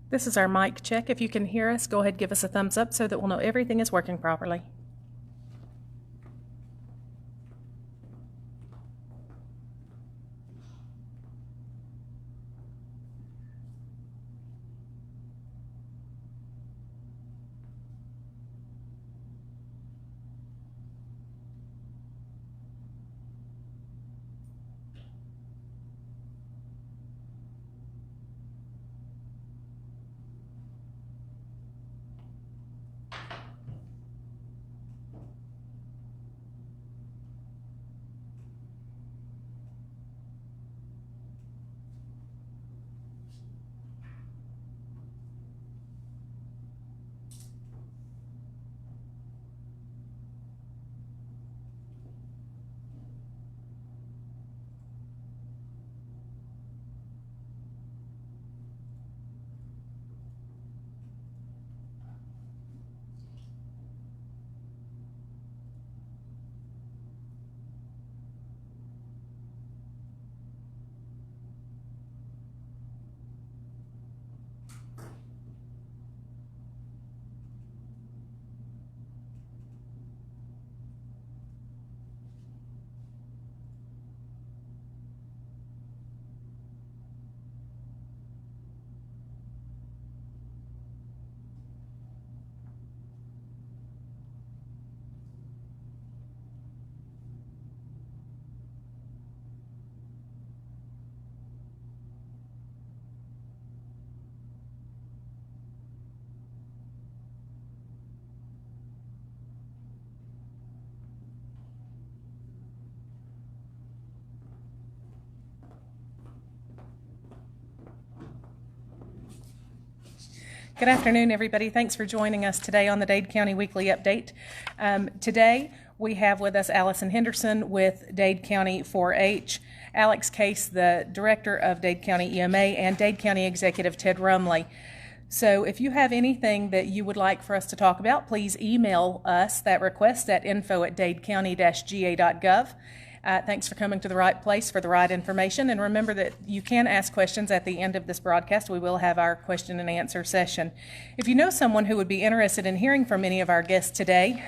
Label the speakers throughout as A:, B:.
A: This is our mic check. If you can hear us, go ahead and give us a thumbs up so that we'll know everything is working properly. Good afternoon, everybody. Thanks for joining us today on the Dade County Weekly Update. Today, we have with us Alison Henderson with Dade County 4-H, Alex Case, the Director of Dade County EMA, and Dade County Executive Ted Rumley. So if you have anything that you would like for us to talk about, please email us that request at info@dadecounty-ga.gov. Thanks for coming to the right place for the right information. And remember that you can ask questions at the end of this broadcast. We will have our question and answer session. If you know someone who would be interested in hearing from any of our guests today,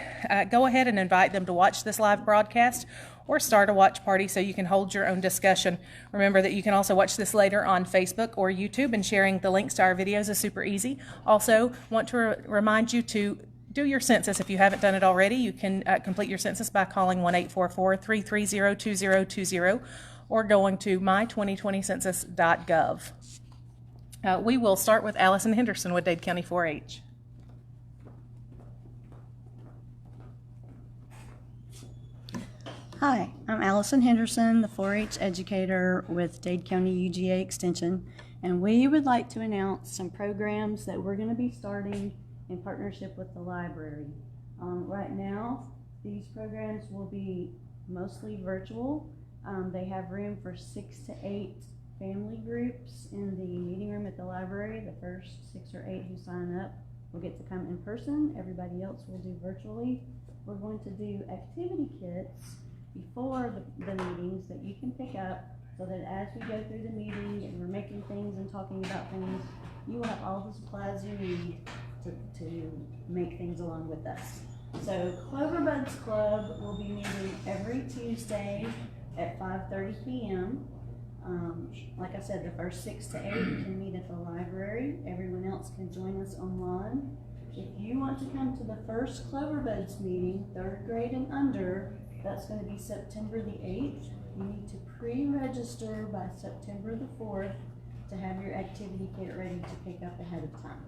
A: go ahead and invite them to watch this live broadcast or start a watch party so you can hold your own discussion. Remember that you can also watch this later on Facebook or YouTube, and sharing the links to our videos is super easy. Also, want to remind you to do your census. If you haven't done it already, you can complete your census by calling 1-844-330-2020 or going to my2020census.gov. We will start with Alison Henderson with Dade County 4-H.
B: Hi, I'm Alison Henderson, the 4-H educator with Dade County UGA Extension, and we would like to announce some programs that we're going to be starting in partnership with the library. Right now, these programs will be mostly virtual. They have room for 6 to 8 family groups in the meeting room at the library. The first 6 or 8 who sign up will get to come in person. Everybody else will do virtually. We're going to do activity kits before the meetings that you can pick up, so that as we go through the meeting and we're making things and talking about things, you will have all the supplies you need to make things along with us. So Clover Buds Club will be meeting every Tuesday at 5:30 p.m. Like I said, the first 6 to 8 can meet at the library. Everyone else can join us online. If you want to come to the first Clover Buds meeting, 3rd grade and under, that's going to be September the 8th. You need to pre-register by September the 4th to have your activity kit ready to pick up ahead of time.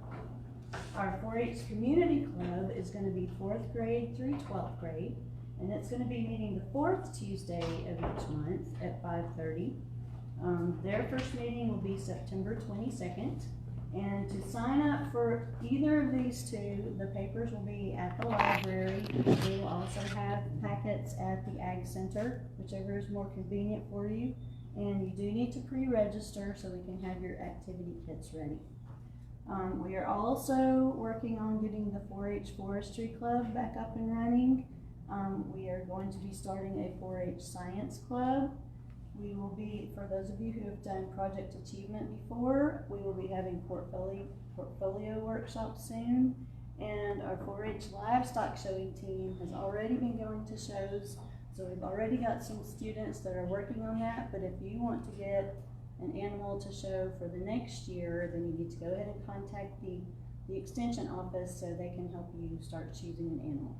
B: Our 4-H Community Club is going to be 4th grade through 12th grade, and it's going to be meeting the 4th Tuesday of each month at 5:30. Their first meeting will be September 22nd, and to sign up for either of these two, the papers will be at the library. We will also have packets at the Ag Center, whichever is more convenient for you, and you do need to pre-register so we can have your activity kits ready. We are also working on getting the 4-H Forestry Club back up and running. We are going to be starting a 4-H Science Club, We will be, for those of you who have done project achievement before, we will be having portfolio workshops soon. And our 4-H livestock showing team has already been going to shows. So we've already got some students that are working on that. But if you want to get an animal to show for the next year, then you need to go ahead and contact the extension office so they can help you start choosing an animal.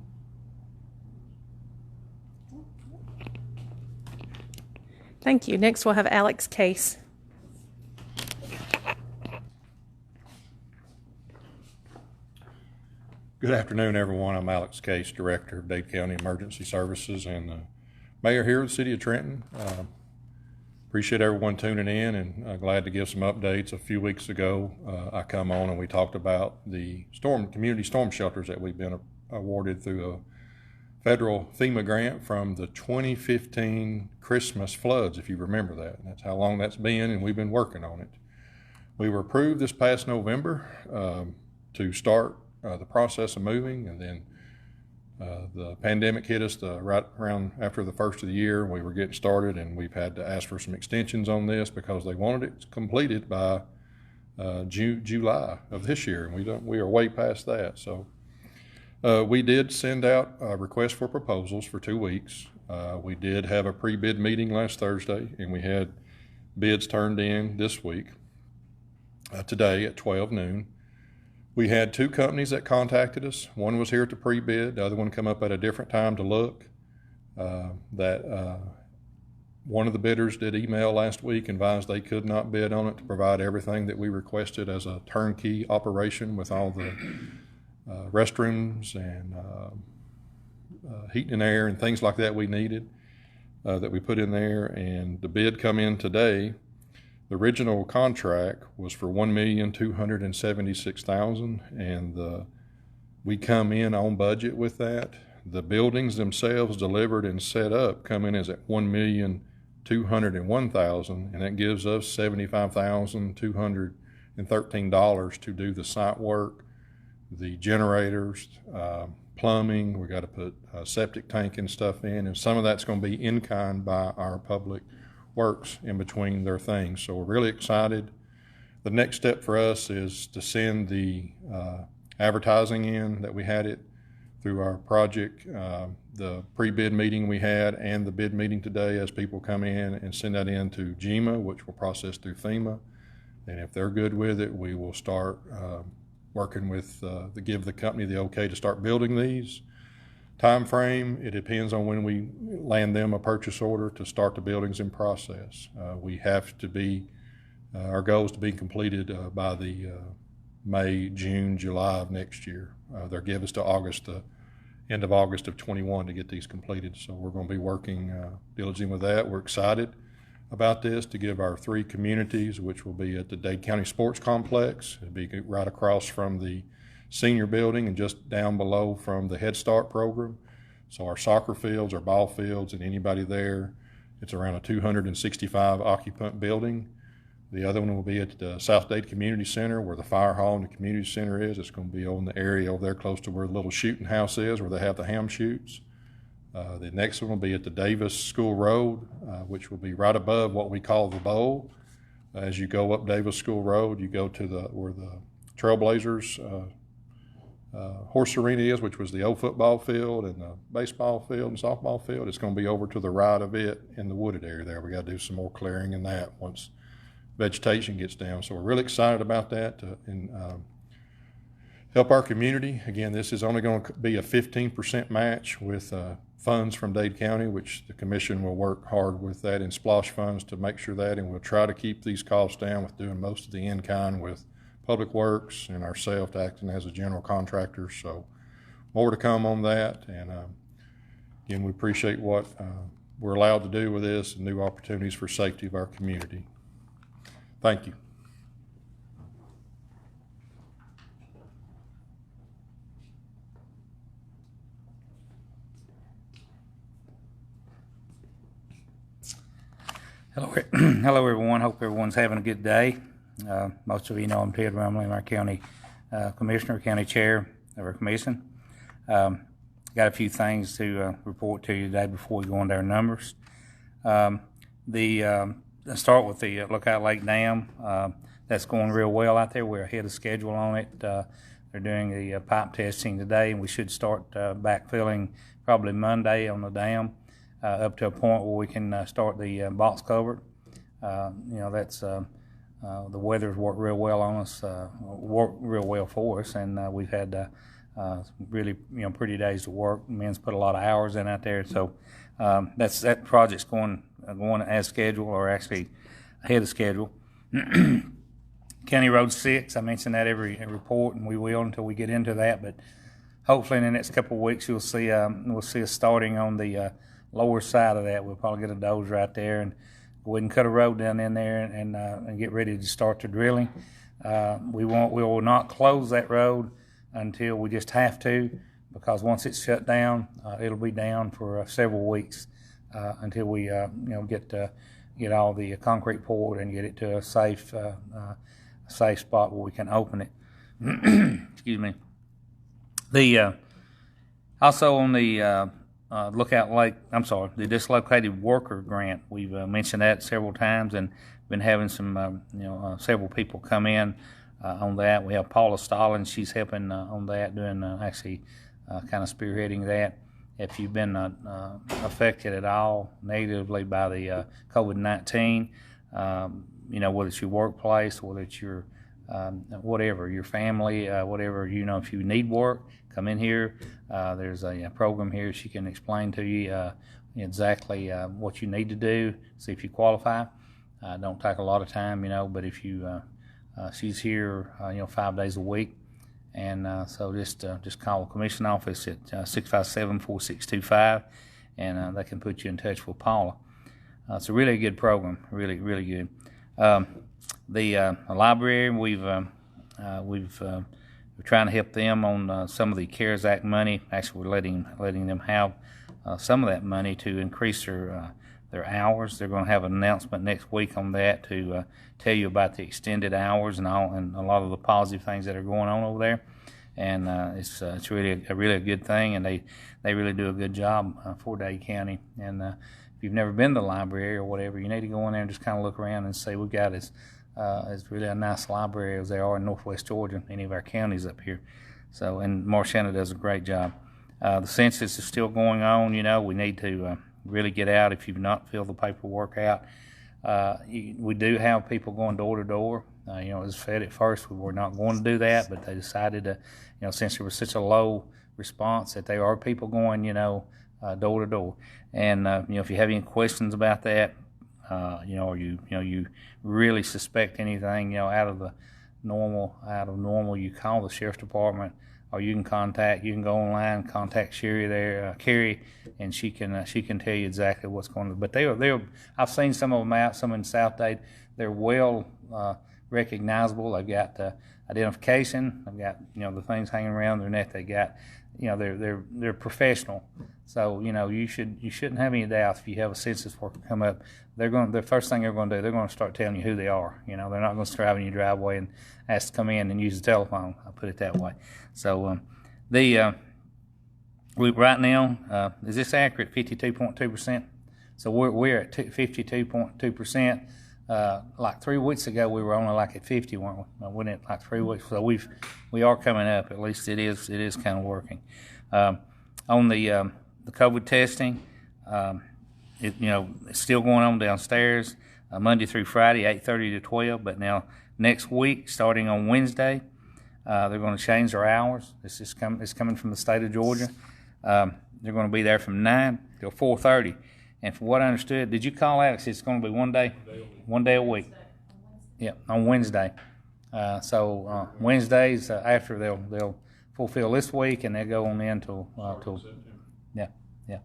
A: Thank you. Next, we'll have Alex Case.
C: Good afternoon, everyone. I'm Alex Case, Director of Dade County Emergency Services and Mayor here of the City of Trenton. Appreciate everyone tuning in, and glad to give some updates. A few weeks ago, I come on and we talked about the community storm shelters that we've been awarded through a federal FEMA grant from the 2015 Christmas floods, if you remember that. That's how long that's been, and we've been working on it. We were approved this past November to start the process of moving, and then the pandemic hit us right around after the first of the year. We were getting started, and we've had to ask for some extensions on this because they wanted it completed by July of this year, and we are way past that. So we did send out a request for proposals for 2 weeks. We did have a pre-bid meeting last Thursday, and we had bids turned in this week, today at 12 noon. We had 2 companies that contacted us. One was here to pre-bid, the other one come up at a different time to look. One of the bidders did email last week and advised they could not bid on it to provide everything that we requested as a turnkey operation with all the restrooms and heating and air and things like that we needed that we put in there. And the bid come in today. The original contract was for $1,276,000, and we come in on budget with that. The buildings themselves delivered and set up come in as at $1,201,000, and that gives us $75,213 to do the site work, the generators, plumbing. We got to put a septic tank and stuff in, and some of that's going to be in kind by our public works in between their things. So we're really excited. The next step for us is to send the advertising in that we had it through our project, the pre-bid meeting we had and the bid meeting today, as people come in, and send that in to GEMA, which will process through FEMA. And if they're good with it, we will start working with give the company the okay to start building these. Time frame, it depends on when we land them a purchase order to start the buildings in process. We have to be, our goal is to be completed by the May, June, July of next year. They'll give us to August, end of August of 21 to get these completed. So we're going to be working diligently with that. We're excited about this to give our 3 communities, which will be at the Dade County Sports Complex. It'll be right across from the senior building and just down below from the Head Start program. So our soccer fields, our ball fields, and anybody there, it's around a 265 occupant building. The other one will be at the South Dade Community Center, where the fire hall and the community center is. It's going to be on the area over there close to where the little shooting house is, where they have the ham shoots. The next one will be at the Davis School Road, which will be right above what we call the bowl. As you go up Davis School Road, you go to where the Trailblazers horse arena is, which was the old football field and the baseball field and softball field. It's going to be over to the right of it in the wooded area there. We got to do some more clearing in that once vegetation gets down. So we're really excited about that and help our community. Again, this is only going to be a 15% match with funds from Dade County, which the commission will work hard with that in SPLOSH funds to make sure that, and we'll try to keep these costs down with doing most of the in-kind with Public Works and ourselves acting as a general contractor. So more to come on that. And again, we appreciate what we're allowed to do with this and new opportunities for safety of our community. Thank you.
D: Hello everyone. Hope everyone's having a good day. Most of you know I'm Ted Rumley. I'm our county commissioner, county chair of our commission. Got a few things to report to you today before we go into our numbers. Let's start with the Lookout Lake Dam. That's going real well out there. We're ahead of schedule on it. They're doing the pipe testing today, and we should start backfilling probably Monday on the dam up to a point where we can start the box culvert. That's the weather's worked real well on us, worked real well for us, and we've had really pretty days to work. Men's put a lot of hours in out there, so that project's going as scheduled, or actually ahead of schedule. County Road 6, I mentioned that every report, and we will until we get into that. But hopefully in the next couple of weeks, we'll see us starting on the lower side of that. We'll probably get a dozer right there and go ahead and cut a road down in there and get ready to start the drilling. We will not close that road until we just have to, because once it's shut down, it'll be down for several weeks until we get all the concrete poured and get it to a safe spot where we can open it. Excuse me. The also on the the dislocated worker grant. We've mentioned that several times, and been having some several people come in on that. We have Paula Stallings. She's helping on that, doing actually kind of spearheading that. If you've been affected at all negatively by the COVID-19, whether it's your workplace, whether it's your whatever, your family, whatever, if you need work, come in here. There's a program here. She can explain to you exactly what you need to do, see if you qualify. Don't take a lot of time, but if you, she's here, 5 days a week. And so just call the commission office at 657-4625, and they can put you in touch with Paula. It's a really good program, really, really good. The library, we're trying to help them on some of the CARES Act money. Actually, we're letting them have some of that money to increase their hours. They're going to have an announcement next week on that to tell you about the extended hours and a lot of the positive things that are going on over there. And it's really a good thing, and they really do a good job for Dade County. And if you've never been to the library or whatever, you need to go in there and just kind of look around and see. We've got it's really a nice library as they are in Northwest Georgia, any of our counties up here. So, and Marciana does a great job. The census is still going on. We need to really get out. If you've not filled the paperwork out, we do have people going door to door. It was said at first we were not going to do that, but they decided to, since there was such a low response, that there are people going, door to door. And if you have any questions about that, or you really suspect anything, out of normal, you call the sheriff's department, or you can go online, contact Sherry there, Carey, and she can tell you exactly what's going on. But I've seen some of them out, some in South Dade. They're well recognizable. They've got identification. They've got the things hanging around their neck. They got they're professional. So you shouldn't have any doubts if you have a census worker come up. The first thing they're going to do, they're going to start telling you who they are. They're not going to drive in your driveway and ask to come in and use the telephone. I'll put it that way. So right now, is this accurate? 52.2%. So we're at 52.2%. Like 3 weeks ago, we were only like at 50, weren't we? Wasn't it like 3 weeks? So we are coming up. At least it is kind of working. On the COVID testing, it's still going on downstairs, Monday through Friday, 8:30 to 12. But now next week, starting on Wednesday, they're going to change their hours. It's coming from the state of Georgia. They're going to be there from 9 till 4:30. And from what I understood, did you call Alex? It's going to be one day a week. Yeah, on Wednesday. So Wednesdays after they'll fulfill this week, and they'll go on in till yeah.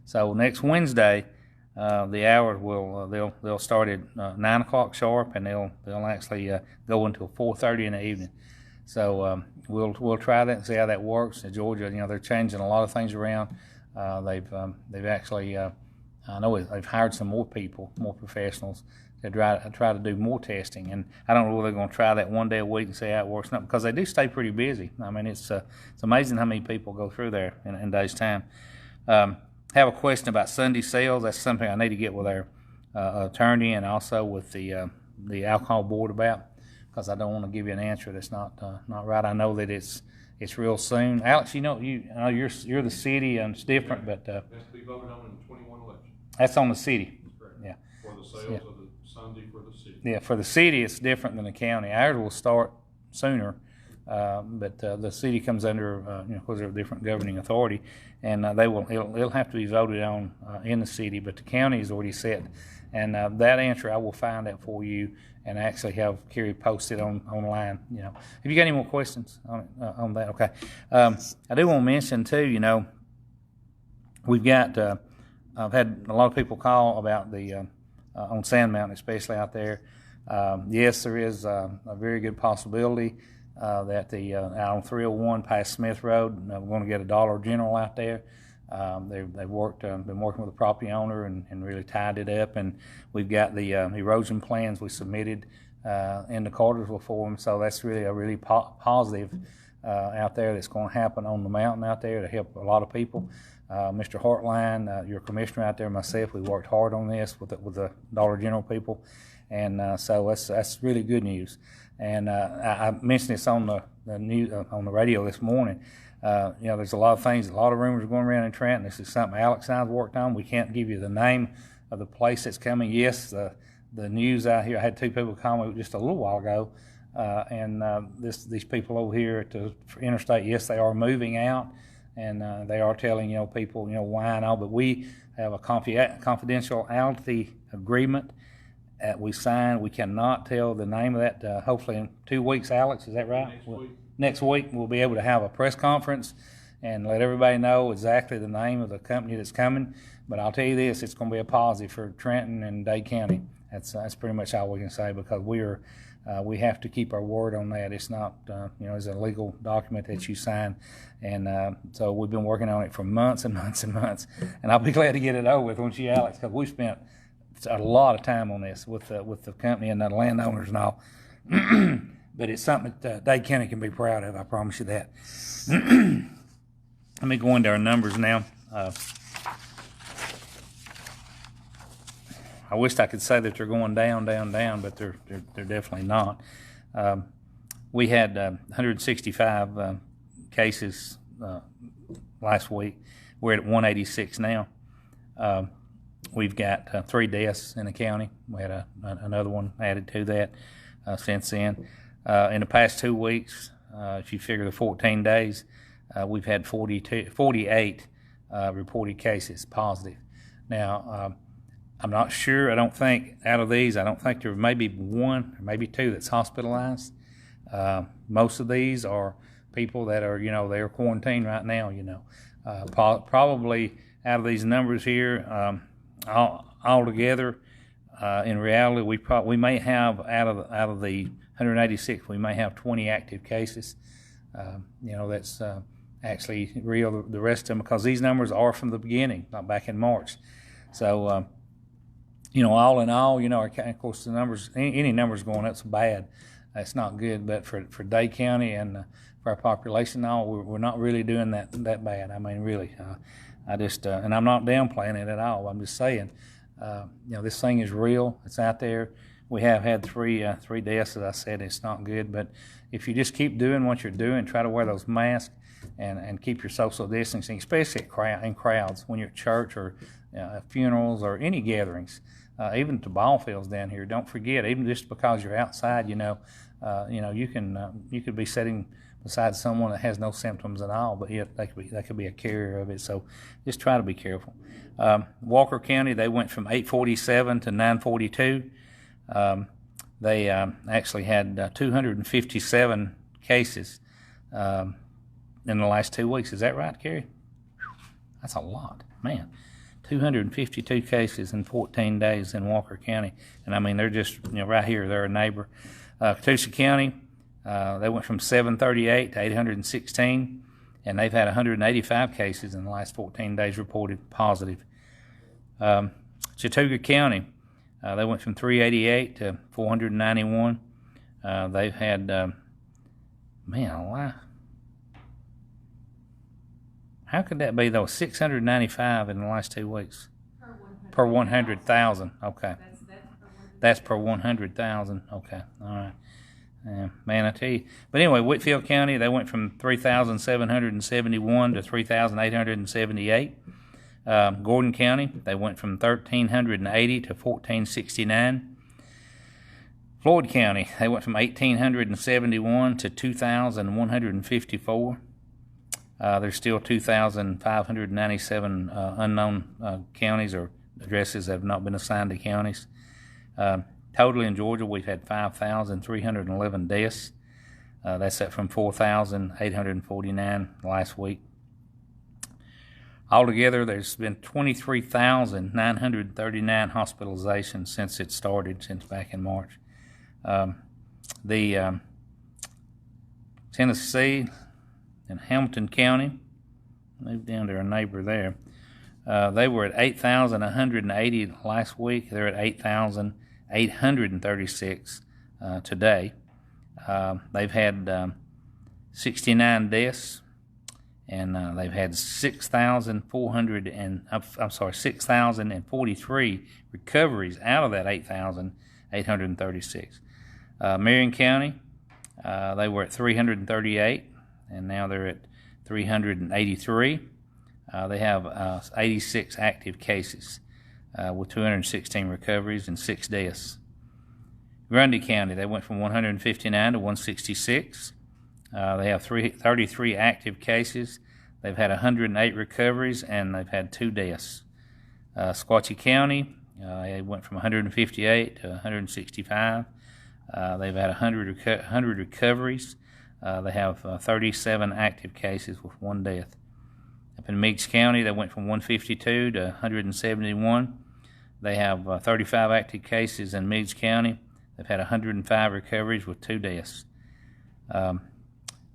D: So next Wednesday, the hours they'll start at 9 o'clock sharp, and they'll actually go until 4:30 in the evening. So we'll try that and see how that works. In Georgia, they're changing a lot of things around. They've actually I know they've hired some more people, more professionals, to try to do more testing. And I don't know whether they're going to try that one day a week and see how it works. Not because they do stay pretty busy. I mean, it's amazing how many people go through there in a day's time. Have a question about Sunday sales. That's something I need to get with our attorney and also with the alcohol board about, because I don't want to give you an answer that's not right. I know that it's real soon. Alex, I know you're the city and it's different, but
C: It has to be voted on in the 21 election.
D: that's on the city.
C: Correct.
D: Yeah.
C: For the sales of the Sunday for the city.
D: Yeah, for the city, it's different than the county. Ours will start sooner, but the city comes under, because they're a different governing authority, and it'll have to be voted on in the city, but the county is already set. And that answer I will find out for you and actually have Carey posted online. Have you got any more questions on that? Okay. I do want to mention too, we've got, I've had a lot of people call about the, on Sand Mountain, especially out there. Yes, there is a very good possibility that out on 301 past Smith Road, we're going to get a Dollar General out there. They've been working with the property owner and really tied it up, and we've got the erosion plans we submitted in the Cartersville for them. So that's really a really positive out there that's going to happen on the mountain out there to help a lot of people. Mr. Hartline, your commissioner out there, myself, we worked hard on this with the Dollar General people, and so that's really good news. And I mentioned this on the news on the radio this morning. There's a lot of things, a lot of rumors going around in Trenton. This is something Alex and I have worked on. We can't give you the name of the place that's coming. Yes, the news out here, I had two people call me just a little while ago, and these people over here for Interstate, yes, they are moving out, and they are telling people why and all, but we have a confidentiality agreement that we signed. We cannot tell the name of that. Hopefully in 2 weeks, Alex, is that right? Next week we'll be able to have a press conference and let everybody know exactly the name of the company that's coming. But I'll tell you this, it's going to be a positive for Trenton and Dade County. That's pretty much all we can say, because we have to keep our word on that. It's not, it's a legal document that you sign. And so we've been working on it for months and months and months. And I'll be glad to get it over with, won't you, Alex? Because we spent a lot of time on this with the company and the landowners and all. But it's something that Dade County can be proud of, I promise you that. Let me go into our numbers now. I wished I could say that they're going down, but they're definitely not. We had 165 cases last week. We're at 186 now. We've got 3 deaths in the county. We had another one added to that since then. In the past 2 weeks, if you figure the 14 days, we've had 48 reported cases positive. Now, I'm not sure. I don't think out of these, there may be 1 or maybe 2 that's hospitalized. Most of these are people that are, they're quarantined right now, Probably out of these numbers here, altogether, in reality, we may have out of the 186, we may have 20 active cases. That's actually real. The rest of them, because these numbers are from the beginning, not back in March. So, all in all, of course, the numbers, any numbers going up is bad. It's not good. But for Dade County and for our population, we're not really doing that bad. I mean, really. And I'm not downplaying it at all. I'm just saying, this thing is real. It's out there. We have had three deaths, as I said. It's not good. But if you just keep doing what you're doing, try to wear those masks and keep your social distancing, especially in crowds, when you're at church or funerals or any gatherings, even to ball fields down here. Don't forget, even just because you're outside, you could be sitting beside someone that has no symptoms at all, but yet they could be a carrier of it. So just try to be careful. Walker County, they went from 847 to 942. They actually had 257 cases in the last 2 weeks. Is that right, Carey? That's a lot, man. 252 cases in 14 days in Walker County. And I mean, they're just, right here, they're a neighbor. Catoosa County, they went from 738 to 816, and they've had 185 cases in the last 14 days reported positive. Chattooga County, they went from 388 to 491. They've had, how could that be, though? 695 in the last 2 weeks. Per 100,000, okay. That's per 100,000, okay, all right. Manatee. But anyway, Whitfield County, they went from 3,771 to 3,878. Gordon County, they went from 1,380 to 1,469. Floyd County, they went from 1,871 to 2,154. There's still 2,597 unknown counties or addresses that have not been assigned to counties. Totally in Georgia, we've had 5,311 deaths. That's up from 4,849 last week. Altogether, there's been 23,939 hospitalizations since it started, since back in March. Tennessee and Hamilton County, moved down to our neighbor there, they were at 8,180 last week. They're at 8,836 today. They've had 69 deaths, and they've had 6,043 recoveries out of that 8,836. Marion County, they were at 338, and now they're at 383. They have 86 active cases with 216 recoveries and 6 deaths. Grundy County, they went from 159 to 166. They have 33 active cases. They've had 108 recoveries, and they've had 2 deaths. Sequatchie County, they went from 158 to 165. They've had 100 recoveries. They have 37 active cases with 1 death. Up in Meigs County, they went from 152 to 171. They have 35 active cases in Meigs County. They've had 105 recoveries with 2 deaths.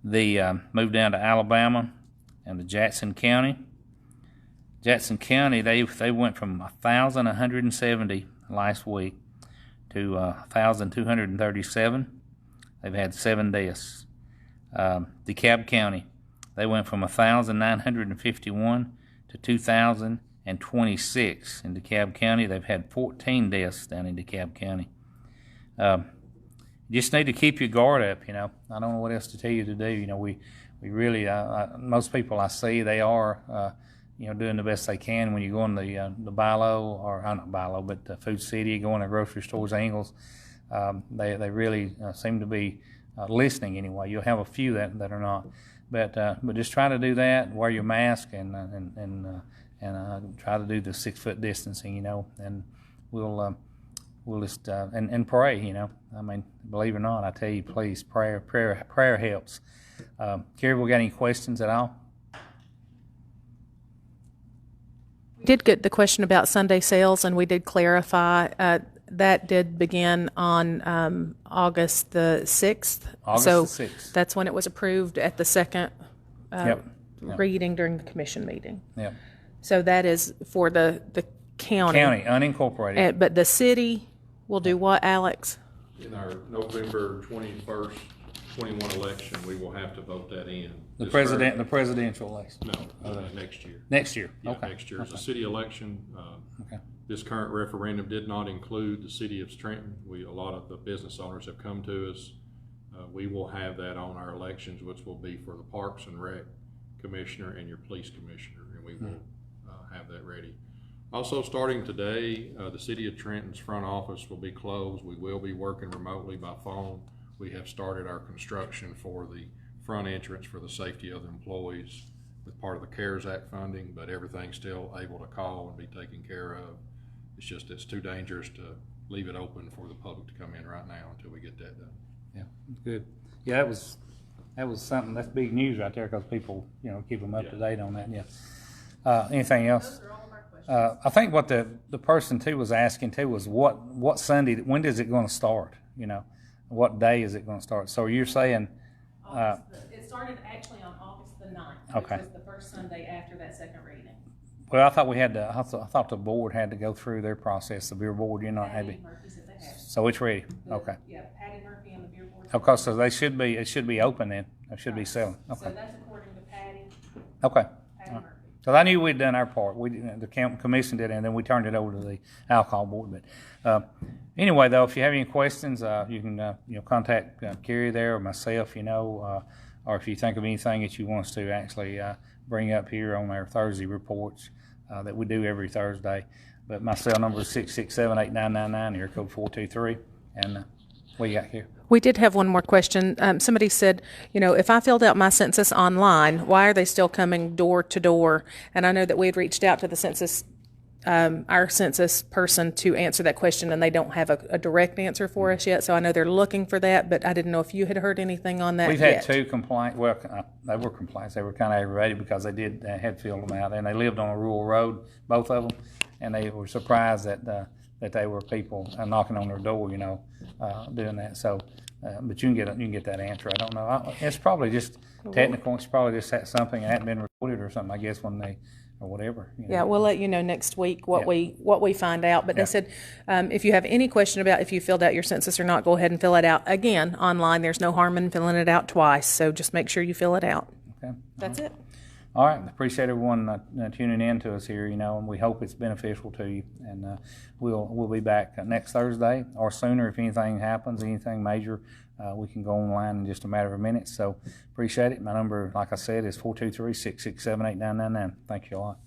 D: They moved down to Alabama and to Jackson County. Jackson County, they went from 1,170 last week to 1,237. They've had 7 deaths. DeKalb County, they went from 1,951 to 2,026 in DeKalb County. They've had 14 deaths down in DeKalb County. You just need to keep your guard up, I don't know what else to tell you to do. We really, most people I see, they are, doing the best they can. When you go in the BI-LO, or not BI-LO, but Food City, going to grocery stores, Ingles, they really seem to be listening anyway. You'll have a few that are not. But just try to do that, wear your mask, and try to do the 6-foot distancing, and we'll just and pray, I mean, believe it or not, I tell you, please, prayer helps. Carey, we got any questions at all?
A: We did get the question about Sunday sales, and we did clarify that did begin on August the 6th.
D: August
A: so
D: the 6th.
A: That's when it was approved at the second reading during the commission meeting.
D: Yep.
A: So that is for the county.
D: County, unincorporated.
A: But the city will do what, Alex?
C: In our November 21st, 21 election, we will have to vote that in.
D: The presidential election.
C: No, next year.
D: Next year.
C: Yeah,
D: Okay.
C: next year. It's a city election. This current referendum did not include the city of Trenton. A lot of the business owners have come to us. We will have that on our elections, which will be for the Parks and Rec Commissioner and your Police Commissioner, and we will have that ready. Also, starting today, the City of Trenton's front office will be closed. We will be working remotely by phone. We have started our construction for the front entrance for the safety of the employees with part of the CARES Act funding, but everything's still able to call and be taken care of. It's too dangerous to leave it open for the public to come in right now until we get that done.
D: Yeah, good. Yeah, that was something. That's big news right there, because people, keep them up to date on that. Yeah. Anything else?
A: Those are all of our questions.
D: I think what the person too was asking too was what Sunday, when is it going to start? What day is it going to start? So you're saying
A: It started actually on August the 9th,
D: Okay.
A: which was the first Sunday after that second reading.
D: well, I thought we had to. I thought the board had to go through their process. The beer board, had
A: Patty
D: to.
A: Murphy said they have.
D: So it's ready. Okay.
A: Yeah, Patty Murphy and the beer board.
D: Okay. So it should be open then. It should be selling.
A: So
D: Okay.
A: that's according to Patty
D: Okay.
A: Murphy.
D: Because I knew we'd done our part. The commission did, and then we turned it over to the alcohol board. But anyway, though, if you have any questions, you can contact Carey there or myself, or if you think of anything that you want us to actually bring up here on our Thursday reports that we do every Thursday. But my cell number is 667-8999, area code 423. And what you got here?
A: We did have one more question. Somebody said, if I filled out my census online, why are they still coming door to door? And I know that we had reached out to the census, our census person to answer that question, and they don't have a direct answer for us yet. So I know they're looking for that, but I didn't know if you had heard anything on that
D: We've
A: yet.
D: had two complaints. Well, they were complaints. They were kind of aggravated because they had filled them out, and they lived on a rural road, both of them, and they were surprised that they were people knocking on their door, doing that. So, but you can get that answer. I don't know. It's probably just technical. It's probably just something that hadn't been recorded or something, I guess, when they or whatever.
A: Yeah, we'll let you know next week what we find out. But they said if you have any question about if you filled out your census or not, go ahead and fill it out again online. There's no harm in filling it out twice. So just make sure you fill it out.
D: Okay.
A: That's it.
D: All right. Appreciate everyone tuning in to us here, and we hope it's beneficial to you. And we'll be back next Thursday or sooner if anything happens, anything major. We can go online in just a matter of minutes. So appreciate it. My number, like I said, is 423-667-8999. Thank you a lot.